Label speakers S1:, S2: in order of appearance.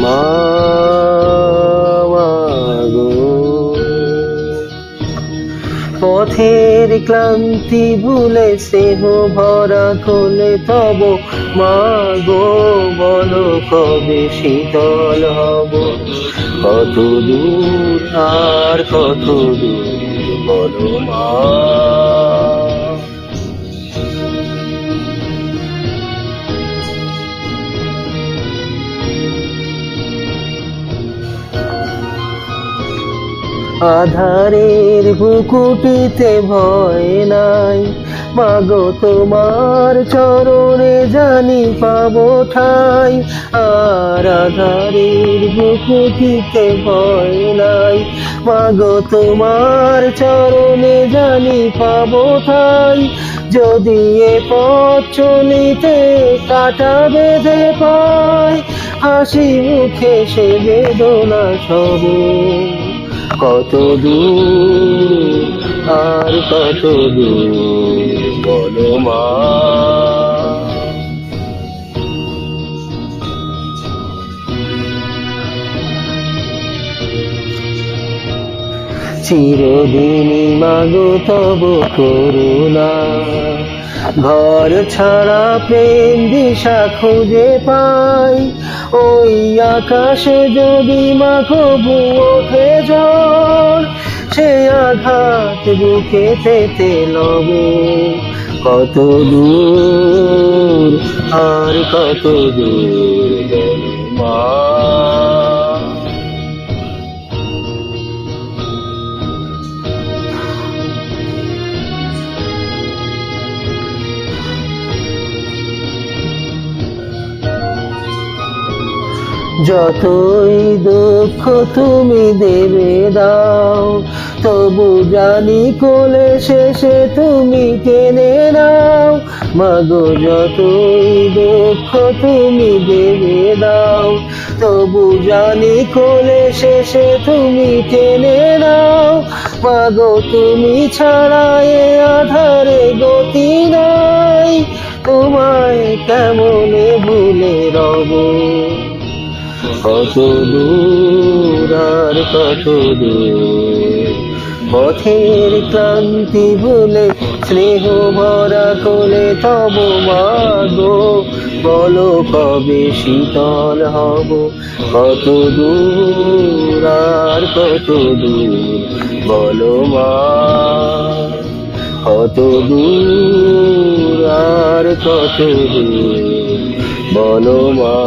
S1: মা গো। পথের ক্লান্তি ভুলে স্নেহ ভরা কোলে তব মা গো, বলো কবে শীতল হব, কত দূর আর কত দূর বলো মা। আধারের বুকুটিতে ভয় নাই, মাগো তোমার চরণে জানি পাবো ঠাই। আর আধারের বুকুটিতে ভয় নাই, মাগো তোমার চরণে জানি পাবো ঠাই। যদি এ পথ চলিতে কাটা বেঁধে পাই, হাসি মুখে সে বেদনা সব, কত দূর আর কত দূর বলো মা। চিরদিনই মাগো তব করুণা, ঘর ছাড়া প্রেম দিশা খুঁজে পাই। ওই আকাশে যদি মাগো ওঠে ঝড়, সে আঘাত বুকে পেতে লব, কত দূর আর কত দূর বলো মা। যতই দুঃখ তুমি দেবে দাও, তবু জানি কোলে শেষে তুমি টেনে নাও। মাগো যতই দুঃখ তুমি দেবে দাও, তবু জানি কোলে শেষে তুমি টেনে নাও। মাগো তুমি ছাড়া এ আধারে গতি নাই, তোমায় কেমনে ভুলে রব, কত দূর আর কত দূর। পথের ক্লান্তি ভুলে স্নেহ ভরা কোলে তব মা গো, বলো কবে শীতল হব, কত দূর আর কত দূর বলো মা। কত দূর আর কত দূর বলো মা।